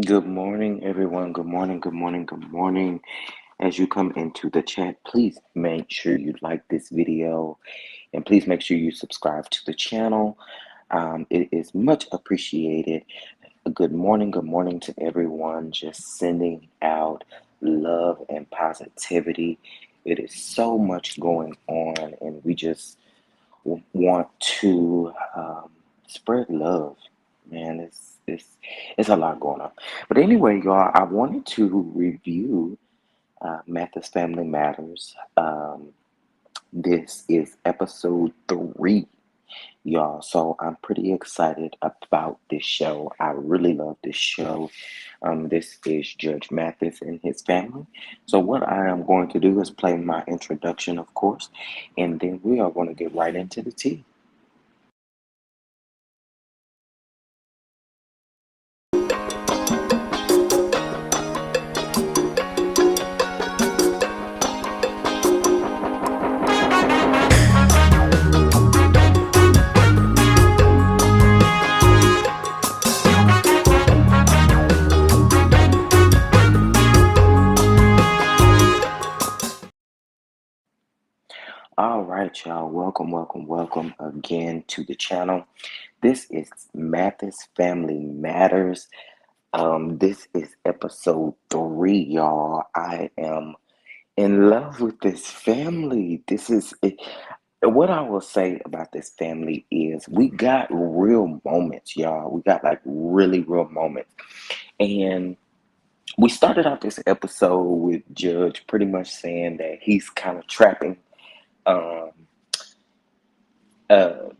Good morning, everyone. Good morning, good morning, good morning. As you come into the chat, please make sure you like this video and please make sure you subscribe to the channel. It is much appreciated. Good morning to everyone. Just sending out love and positivity. It is so much going on, and we just want to spread love. Man, it's a lot going on. But anyway, y'all, I wanted to review Mathis Family Matters. This is episode 3, y'all. So I'm pretty excited about this show. I really love this show. This is Judge Mathis and his family. So what I am going to do is play my introduction, of course, and then we are going to get right into the tea. All right, y'all. Welcome, welcome, welcome again to the channel. This is Mathis Family Matters. This is episode 3, y'all. I am in love with this family. This is it. What I will say about this family is we got real moments, y'all. We got like really real moments. And we started out this episode with Judge pretty much saying that he's kind of trapping um uh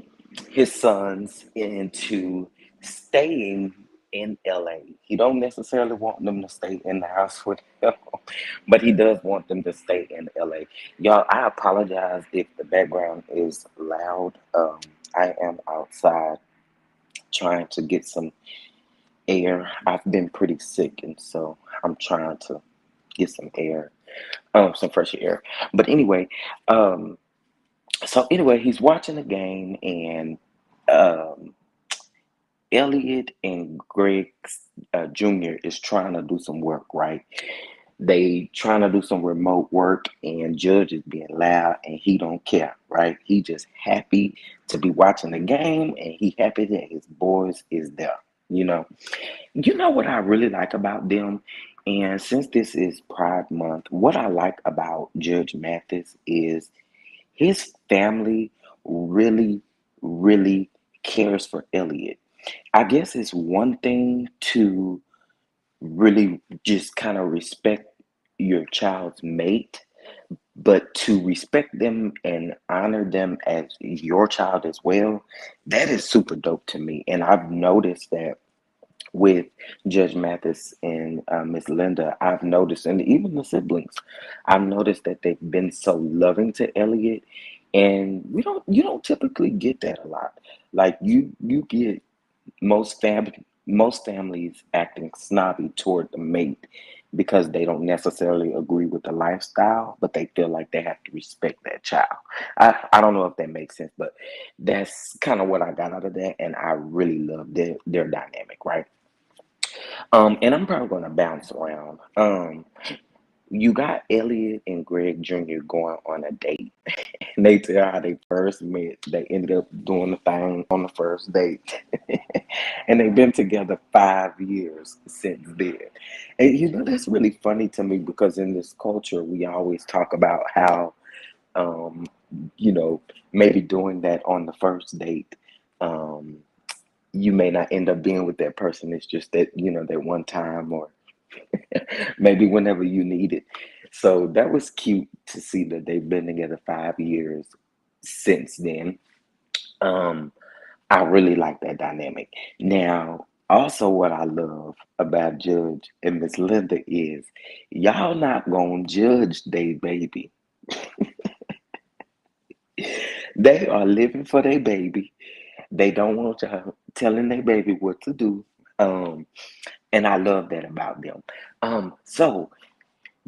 his sons into staying in LA. He don't necessarily want them to stay in the house with him, but he does want them to stay in LA. Y'all, I apologize if the background is loud. I am outside trying to get some air. I've been pretty sick, and so I'm trying to get some air, some fresh air. But anyway, um, he's watching the game, and um, Elliott and Greg Jr. is trying to do some work, right? They trying to do some remote work, and Judge is being loud, and he don't care, right? He just happy to be watching the game, and he happy that his boys is there. You know, you know what I really like about them, and since this is Pride Month, what I like about Judge Mathis is his family really, really cares for Elliott. I guess it's one thing to really just kind of respect your child's mate, but to respect them and honor them as your child as well, that is super dope to me. And I've noticed that with Judge Mathis and Miss Linda, I've noticed, and even the siblings, I've noticed that they've been so loving to Elliot, and you don't typically get that a lot. Like you get most families acting snobby toward the mate because they don't necessarily agree with the lifestyle, but they feel like they have to respect that child. I don't know if that makes sense, but that's kind of what I got out of that, and I really love their dynamic, right? And I'm probably gonna bounce around. You got Elliot and Greg Jr. going on a date. And they tell how they first met. They ended up doing the thing on the first date. And they've been together 5 years since then. And you know, that's really funny to me because in this culture, we always talk about how, um, you know, maybe doing that on the first date. Um, you may not end up being with that person. It's just that, you know, that one time or maybe whenever you need it. So that was cute to see that they've been together 5 years since then. Um, I really like that dynamic. Now, also what I love about Judge and Miss Linda is y'all not gonna judge they baby. They are living for their baby. They don't want y'all telling their baby what to do. Um, and I love that about them. So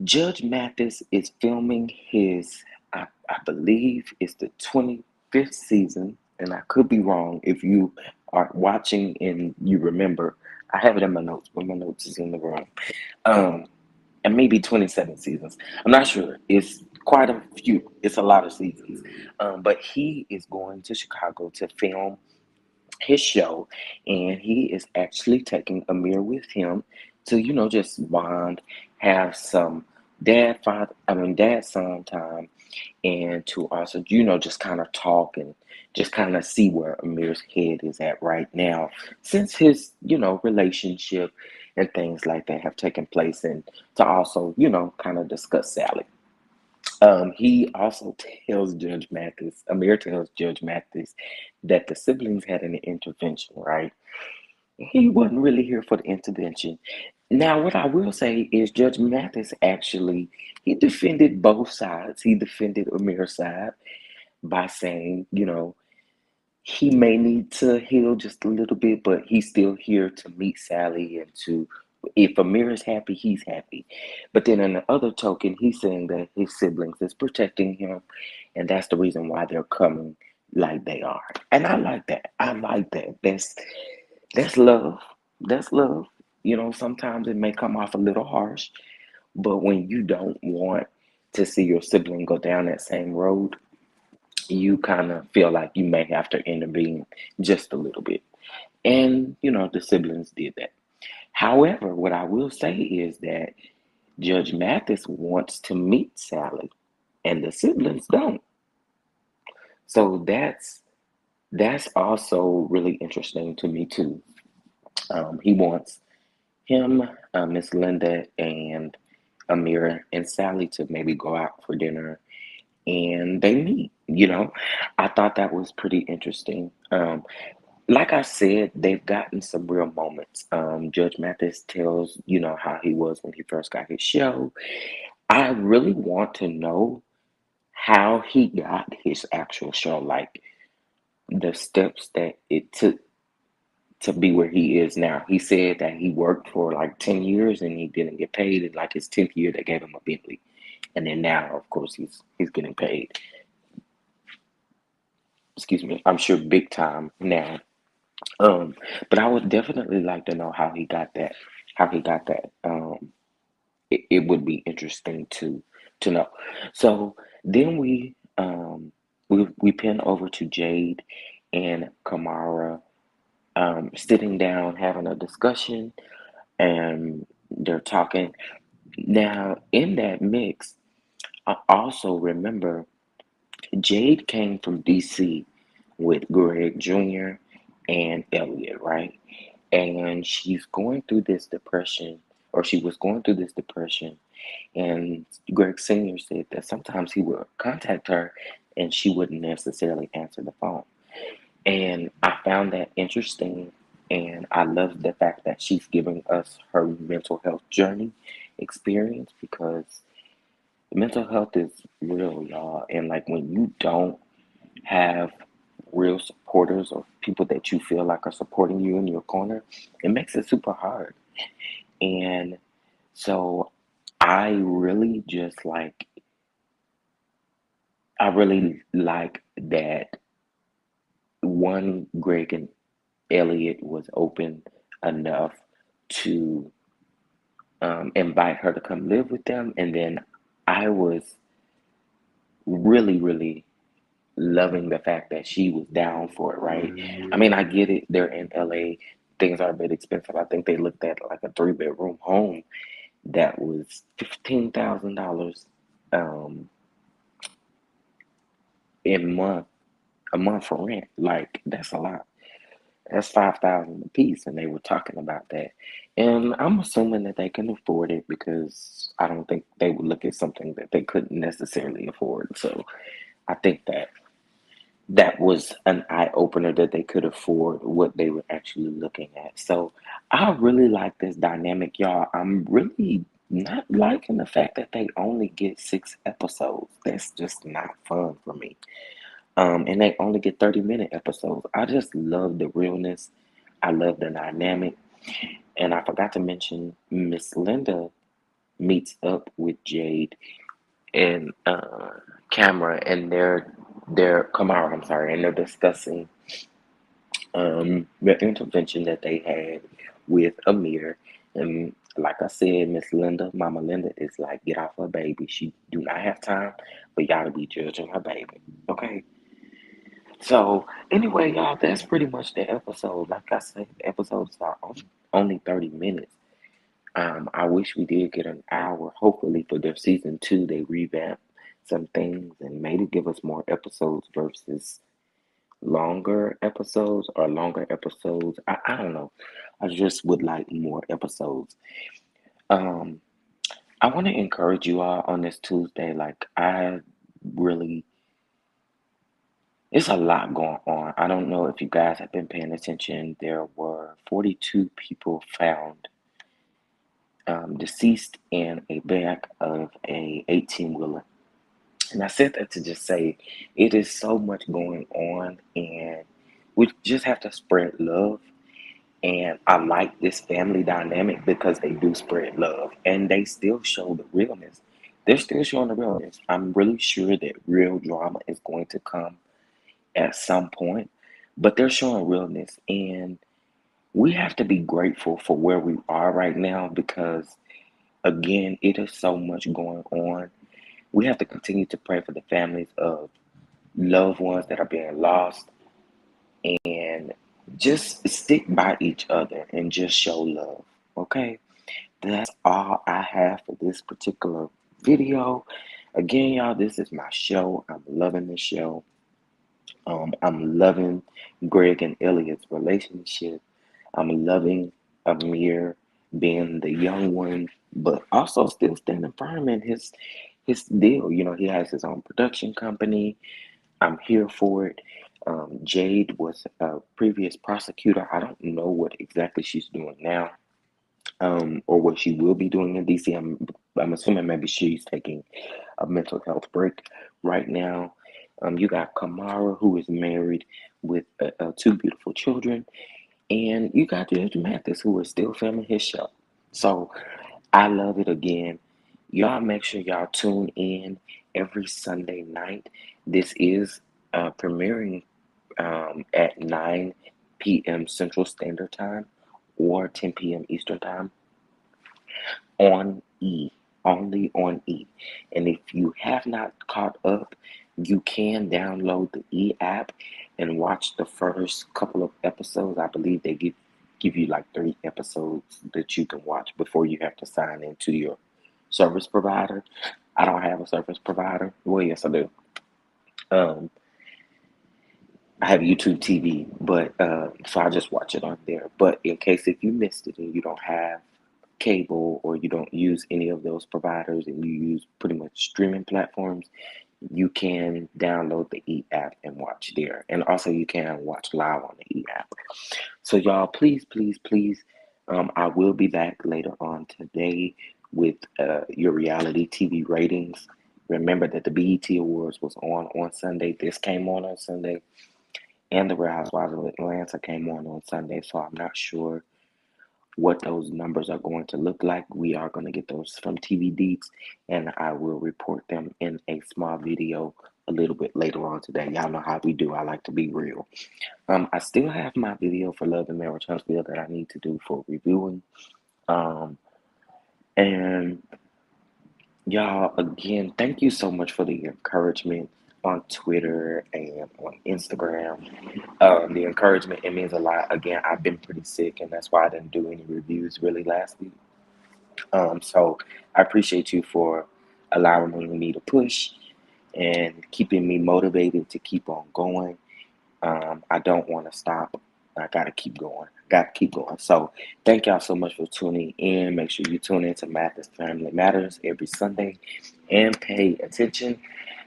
Judge Mathis is filming his, I believe it's the 25th season, and I could be wrong. If you are watching and you remember, I have it in my notes, but my notes is in the room. Um, and maybe 27 seasons. I'm not sure. It's quite a few. It's a lot of seasons. But he is going to Chicago to film his show, and he is actually taking Amir with him to, just bond, have some dad son time, and to also, just kind of talk and just kind of see where Amir's head is at right now, since his, relationship and things like that have taken place, and to also, kind of discuss Sally. He also tells Judge Mathis, Amir tells Judge Mathis that the siblings had an intervention, right? He wasn't really here for the intervention. Now, what I will say is Judge Mathis actually, he defended both sides. He defended Amir's side by saying, he may need to heal just a little bit, but he's still here to meet Sally and to, if Amir is happy, he's happy. But then in the other token, he's saying that his siblings is protecting him, and that's the reason why they're coming like they are. And I like that. I like that. That's love. That's love. Sometimes it may come off a little harsh, but when you don't want to see your sibling go down that same road, you kind of feel like you may have to intervene just a little bit. And, the siblings did that. However, what I will say is that Judge Mathis wants to meet Sally, and the siblings don't. So that's also really interesting to me too. He wants him, Miss Linda, and Amira and Sally to maybe go out for dinner and they meet. I thought that was pretty interesting. Like I said, they've gotten some real moments. Judge Mathis tells, how he was when he first got his show. I really want to know how he got his actual show, like the steps that it took to be where he is now. He said that he worked for like 10 years and he didn't get paid. And like his 10th year, they gave him a Bentley. And then now, of course, he's getting paid. Excuse me, I'm sure big time now. Um, but I would definitely like to know how he got that. How he got that. It would be interesting to know. So then we pin over to Jade and Kamara sitting down having a discussion, and they're talking. Now in that mix, I also remember Jade came from DC with Greg Jr. and Elliott, right? And she's going through this depression, or she was going through this depression. And Greg Sr. said that sometimes he would contact her and she wouldn't necessarily answer the phone. And I found that interesting. And I love the fact that she's giving us her mental health journey experience, because mental health is real, y'all. And like when you don't have real supporters or people that you feel like are supporting you in your corner, it makes it super hard. And so I really just like, I really like that one, Greg and Elliot was open enough to invite her to come live with them. And then I was really, really loving the fact that she was down for it, right? I mean, I get it. They're in LA. Things are a bit expensive. I think they looked at like a three-bedroom home that was $15,000 um, in a month for rent. Like that's a lot. That's 5,000 a piece, and they were talking about that. And I'm assuming that they can afford it, because I don't think they would look at something that they couldn't necessarily afford. So I think that was an eye opener, that they could afford what they were actually looking at. So I really like this dynamic, y'all. I'm really not liking the fact that they only get 6 episodes. That's just not fun for me. And they only get 30-minute episodes. I just love the realness. I love the dynamic. And I forgot to mention Miss Linda meets up with Jade and Camera, and they're Kamara, I'm sorry, and they're discussing the intervention that they had with Amir. And like I said, Miss Linda, Mama Linda is like, get off her baby. She do not have time for y'all to be judging her baby. Okay. So anyway, y'all, that's pretty much the episode. Like I said, the episodes are only 30 minutes. I wish we did get an hour. Hopefully for their season two, they revamp some things and maybe give us more episodes versus longer episodes. I don't know. I just would like more episodes. Um, I want to encourage you all on this Tuesday. Like, really, it's a lot going on. I don't know if you guys have been paying attention. There were 42 people found deceased in a back of a 18-wheeler. And I said that to just say it is so much going on, and we just have to spread love. And I like this family dynamic because they do spread love and they still show the realness. They're still showing the realness. I'm really sure that real drama is going to come at some point, but they're showing realness. And we have to be grateful for where we are right now because, again, it is so much going on. We have to continue to pray for the families of loved ones that are being lost and just stick by each other and just show love. Okay? That's all I have for this particular video. Again, y'all, this is my show. I'm loving the show. I'm loving Greg and Elliott's relationship. I'm loving Amir being the young one, but also still standing firm in his deal. You know, he has his own production company. I'm here for it. Jade was a previous prosecutor. I don't know what exactly she's doing now, or what she will be doing in DC. I'm assuming maybe she's taking a mental health break right now. You got Kamara, who is married with two beautiful children, and you got Judge Mathis, who is still filming his show. So I love it again. Y'all make sure y'all tune in every Sunday night. This is premiering at 9 p.m. Central Standard Time or 10 p.m. Eastern Time on E, only on E. And if you have not caught up, you can download the E app and watch the first couple of episodes. I believe they give you like 3 episodes that you can watch before you have to sign into your service provider. I don't have a service provider. Well, yes, I do. Um, I have YouTube TV, but so I just watch it on there. But in case if you missed it and you don't have cable or you don't use any of those providers and you use pretty much streaming platforms, you can download the E app and watch there. And also you can watch live on the E app. So y'all, please, please, please, I will be back later on today with your reality TV ratings. Remember that the BET Awards was on Sunday. This came on Sunday. And the Real Housewives of Atlanta came on Sunday. So I'm not sure what those numbers are going to look like. We are going to get those from TV Deets, and I will report them in a small video a little bit later on today. Y'all know how we do. I like to be real. I still have my video for Love and Marriage Huntsville that I need to do for reviewing. And y'all, again, thank you so much for the encouragement on Twitter and on Instagram. The encouragement, it means a lot. Again, I've been pretty sick, and that's why I didn't do any reviews really last week. So I appreciate you for allowing me to push and keeping me motivated to keep on going. I don't want to stop. I got to keep going. Got to keep going. So thank y'all so much for tuning in. Make sure you tune in to Mathis Family Matters every Sunday and pay attention.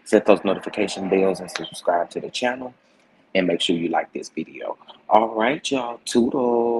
Set those notification bells and subscribe to the channel. And make sure you like this video. All right, y'all. Toodles.